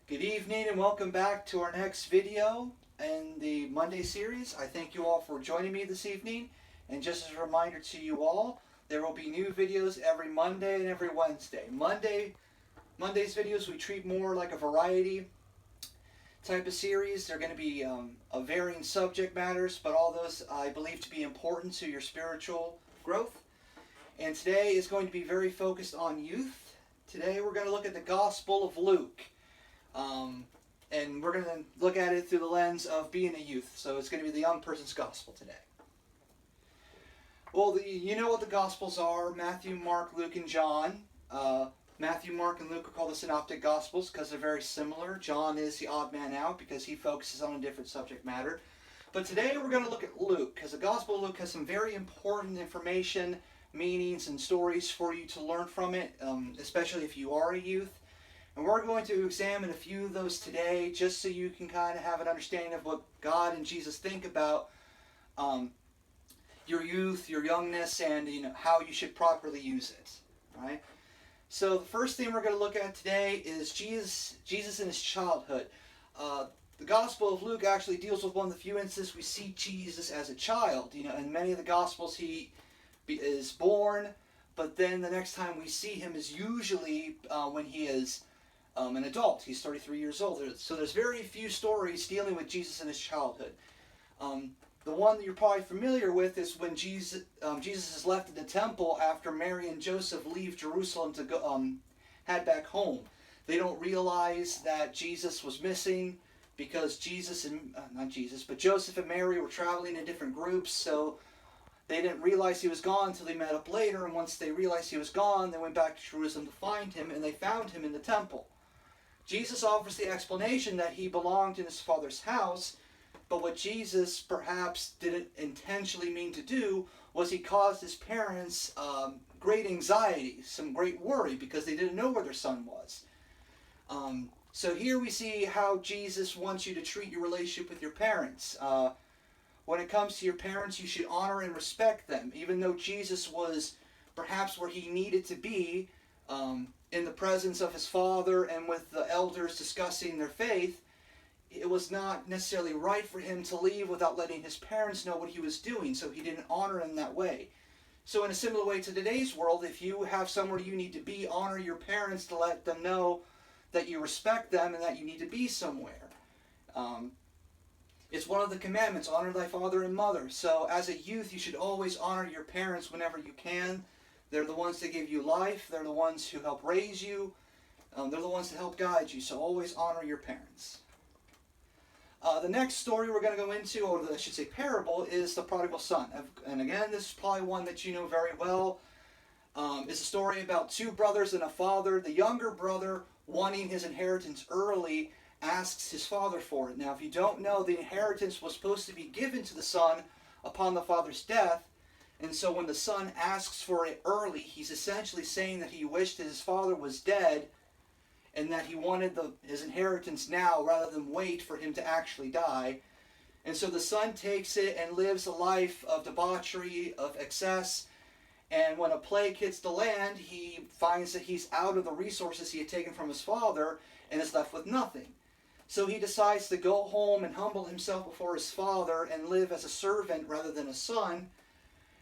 Good evening and welcome back to our next video in the Monday series. I thank you all for joining me this evening. And just as a reminder to you all, there will be new videos every Monday and every Wednesday. Monday's videos we treat more like a variety type of series. They're going to be of varying subject matters, but all those I believe to be important to your spiritual growth. And today is going to be very focused on youth. Today we're going to look at the Gospel of Luke. And we're going to look at it through the lens of being a youth. So it's going to be the young person's gospel today. Well, you know what the Gospels are: Matthew, Mark, Luke, and John. Matthew, Mark, and Luke are called the Synoptic Gospels because they're very similar. John is the odd man out because he focuses on a different subject matter. But today we're going to look at Luke because the Gospel of Luke has some very important information, meanings, and stories for you to learn from it, especially if you are a youth. And we're going to examine a few of those today just so you can kind of have an understanding of what God and Jesus think about your youth, your youngness, and how you should properly use it. Right? So the first thing we're going to look at today is Jesus in his childhood. The Gospel of Luke actually deals with one of the few instances we see Jesus as a child. In many of the Gospels he is born, but then the next time we see him is usually when he is an adult. He's 33 years old. So there's very few stories dealing with Jesus in his childhood. The one that you're probably familiar with is when Jesus is left in the temple after Mary and Joseph leave Jerusalem to go head back home. They don't realize that Jesus was missing because Joseph and Mary were traveling in different groups, so they didn't realize he was gone until they met up later, and once they realized he was gone, they went back to Jerusalem to find him, and they found him in the temple. Jesus offers the explanation that he belonged in his father's house, but what Jesus perhaps didn't intentionally mean to do was he caused his parents great anxiety, some great worry, because they didn't know where their son was. So here we see how Jesus wants you to treat your relationship with your parents. When it comes to your parents, you should honor and respect them, even though Jesus was perhaps where he needed to be, in the presence of his father and with the elders discussing their faith. It was not necessarily right for him to leave without letting his parents know what he was doing, so he didn't honor them that way. So in a similar way to today's world, if you have somewhere you need to be, honor your parents to let them know that you respect them and that you need to be somewhere. It's one of the commandments: honor thy father and mother. So as a youth, you should always honor your parents whenever you can. They're the ones that gave you life. They're the ones who help raise you. They're the ones that help guide you. So always honor your parents. The next story we're going to go into, or I should say parable, is the prodigal son. And again, this is probably one that you know very well. It's a story about two brothers and a father. The younger brother, wanting his inheritance early, asks his father for it. Now, if you don't know, the inheritance was supposed to be given to the son upon the father's death. And so when the son asks for it early, he's essentially saying that he wished that his father was dead and that he wanted his inheritance now rather than wait for him to actually die. And so the son takes it and lives a life of debauchery, of excess. And when a plague hits the land, he finds that he's out of the resources he had taken from his father and is left with nothing. So he decides to go home and humble himself before his father and live as a servant rather than a son.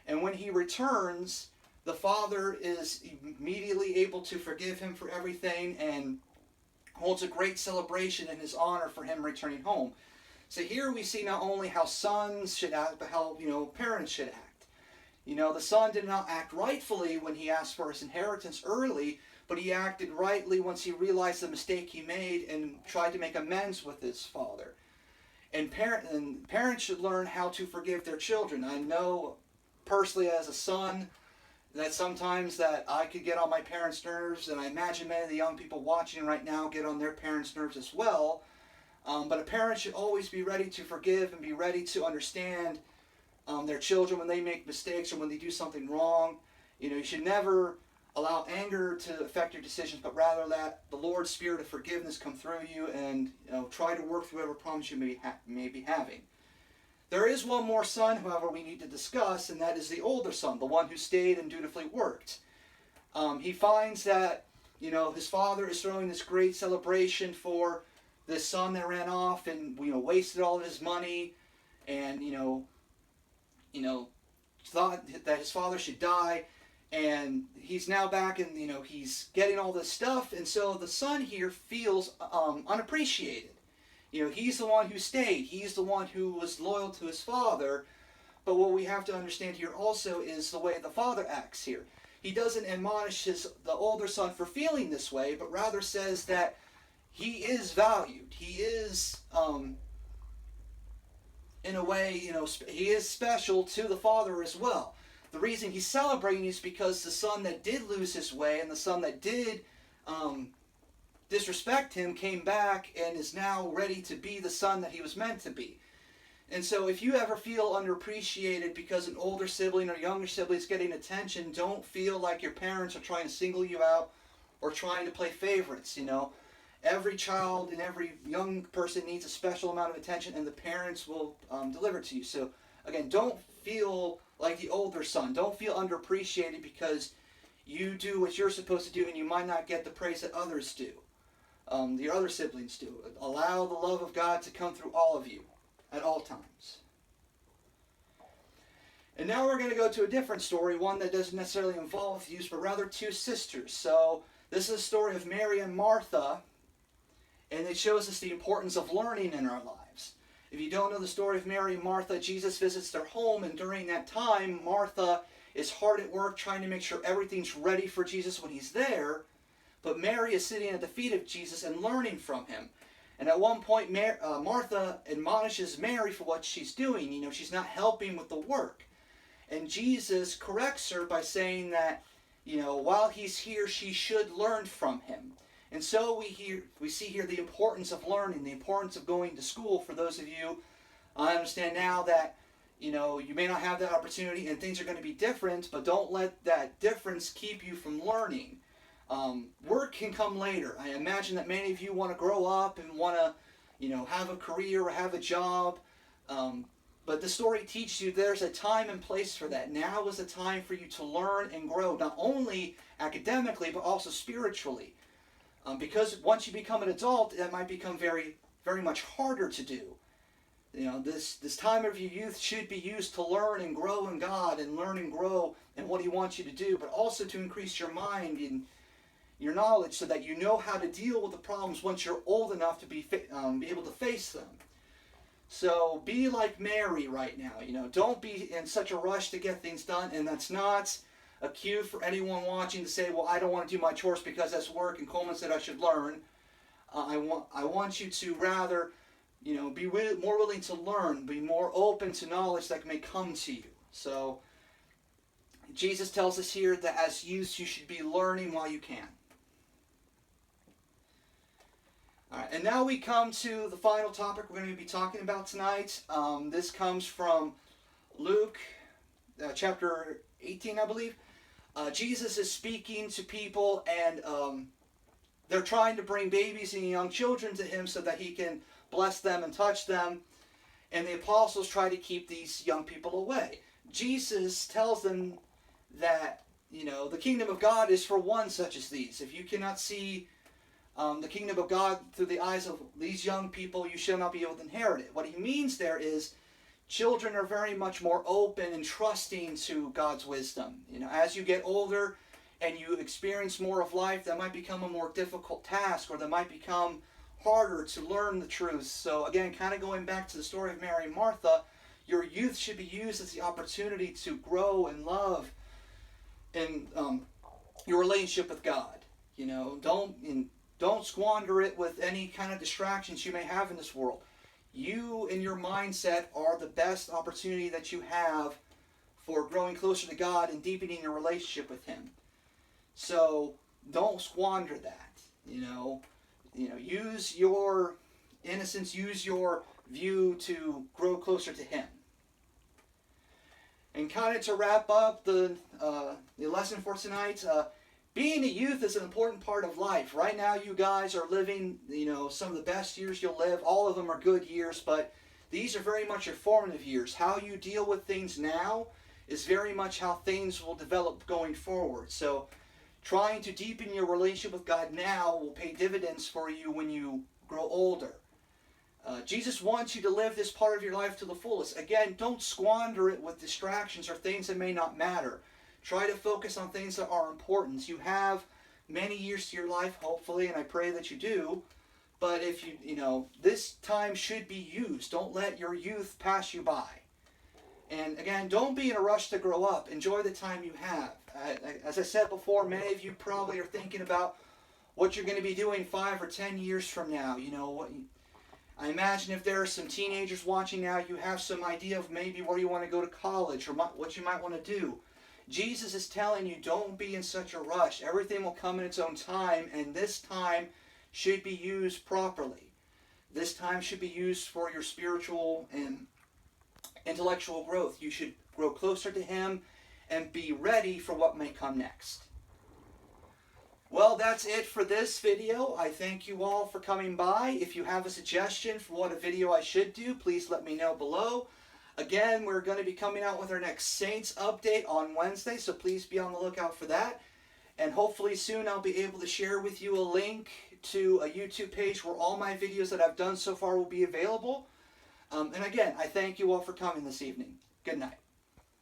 And when he returns, the father is immediately able to forgive him for everything and holds a great celebration in his honor for him returning home. So here we see not only how sons should act, but how parents should act. The son did not act rightfully when he asked for his inheritance early, but he acted rightly once he realized the mistake he made and tried to make amends with his father. And parents should learn how to forgive their children. I know personally as a son that sometimes that I could get on my parents' nerves, and I imagine many of the young people watching right now get on their parents' nerves as well. But a parent should always be ready to forgive and be ready to understand their children when they make mistakes or when they do something wrong. You should never allow anger to affect your decisions, but rather let the Lord's spirit of forgiveness come through you and try to work through whatever problems you may be having. There is one more son, however, we need to discuss, and that is the older son, the one who stayed and dutifully worked. He finds that his father is throwing this great celebration for this son that ran off and wasted all of his money, and thought that his father should die, and he's now back, and he's getting all this stuff, and so the son here feels unappreciated. He's the one who stayed. He's the one who was loyal to his father. But what we have to understand here also is the way the father acts here. He doesn't admonish the older son for feeling this way, but rather says that he is valued. He is, in a way, he is special to the father as well. The reason he's celebrating is because the son that did lose his way and the son that did disrespect him came back and is now ready to be the son that he was meant to be. And so if you ever feel underappreciated because an older sibling or younger sibling is getting attention, don't feel like your parents are trying to single you out or trying to play favorites. Every child and every young person needs a special amount of attention, and the parents will deliver it to you. So again, don't feel like the older son. Don't feel underappreciated because you do what you're supposed to do and you might not get the praise that others do. The other siblings do. Allow the love of God to come through all of you at all times. And now we're going to go to a different story, one that doesn't necessarily involve youth, but rather two sisters. So this is a story of Mary and Martha, and it shows us the importance of learning in our lives. If you don't know the story of Mary and Martha, Jesus visits their home, and during that time, Martha is hard at work trying to make sure everything's ready for Jesus when he's there, but Mary is sitting at the feet of Jesus and learning from him. And at one point, Martha admonishes Mary for what she's doing. She's not helping with the work. And Jesus corrects her by saying that, while he's here, she should learn from him. And so we see here the importance of learning, the importance of going to school. For those of you, I understand now that, you may not have that opportunity and things are going to be different, but don't let that difference keep you from learning. Work can come later. I imagine that many of you want to grow up and want to, have a career or have a job. But the story teaches you there's a time and place for that. Now is the time for you to learn and grow, not only academically, but also spiritually. Because once you become an adult, that might become very, very much harder to do. This time of your youth should be used to learn and grow in God and learn and grow in what he wants you to do, but also to increase your mind and your knowledge so that you know how to deal with the problems once you're old enough to be able to face them. So be like Mary right now. Don't be in such a rush to get things done, and that's not a cue for anyone watching to say, well, I don't want to do my chores because that's work, and Coleman said I should learn. I want you to rather, be more willing to learn, be more open to knowledge that may come to you. So Jesus tells us here that as youths, you should be learning while you can. All right, and now we come to the final topic we're going to be talking about tonight. This comes from Luke chapter 18, I believe. Jesus is speaking to people, and they're trying to bring babies and young children to him so that he can bless them and touch them. And the apostles try to keep these young people away. Jesus tells them that, the kingdom of God is for one such as these. If you cannot see the kingdom of God through the eyes of these young people, you shall not be able to inherit it. What he means there is children are very much more open and trusting to God's wisdom. As you get older and you experience more of life, that might become a more difficult task, or that might become harder to learn the truth. So again, kind of going back to the story of Mary and Martha, your youth should be used as the opportunity to grow and love in your relationship with God. Don't squander it with any kind of distractions you may have in this world. You and your mindset are the best opportunity that you have for growing closer to God and deepening your relationship with him. So don't squander that. Use your innocence, use your view to grow closer to him. And kind of to wrap up the lesson for tonight, being a youth is an important part of life. Right now you guys are living, some of the best years you'll live. All of them are good years, but these are very much your formative years. How you deal with things now is very much how things will develop going forward. So trying to deepen your relationship with God now will pay dividends for you when you grow older. Jesus wants you to live this part of your life to the fullest. Again, don't squander it with distractions or things that may not matter. Try to focus on things that are important. You have many years to your life, hopefully, and I pray that you do. But if this time should be used. Don't let your youth pass you by. And again, don't be in a rush to grow up. Enjoy the time you have. As I said before, many of you probably are thinking about what you're going to be doing 5 or 10 years from now. I imagine if there are some teenagers watching now, you have some idea of maybe where you want to go to college or what you might want to do. Jesus is telling you, don't be in such a rush. Everything will come in its own time, and this time should be used properly. This time should be used for your spiritual and intellectual growth. You should grow closer to Him and be ready for what may come next. Well, that's it for this video. I thank you all for coming by. If you have a suggestion for what a video I should do, please let me know below. Again, we're going to be coming out with our next Saints update on Wednesday, so please be on the lookout for that. And hopefully soon I'll be able to share with you a link to a YouTube page where all my videos that I've done so far will be available. And again, I thank you all for coming this evening. Good night.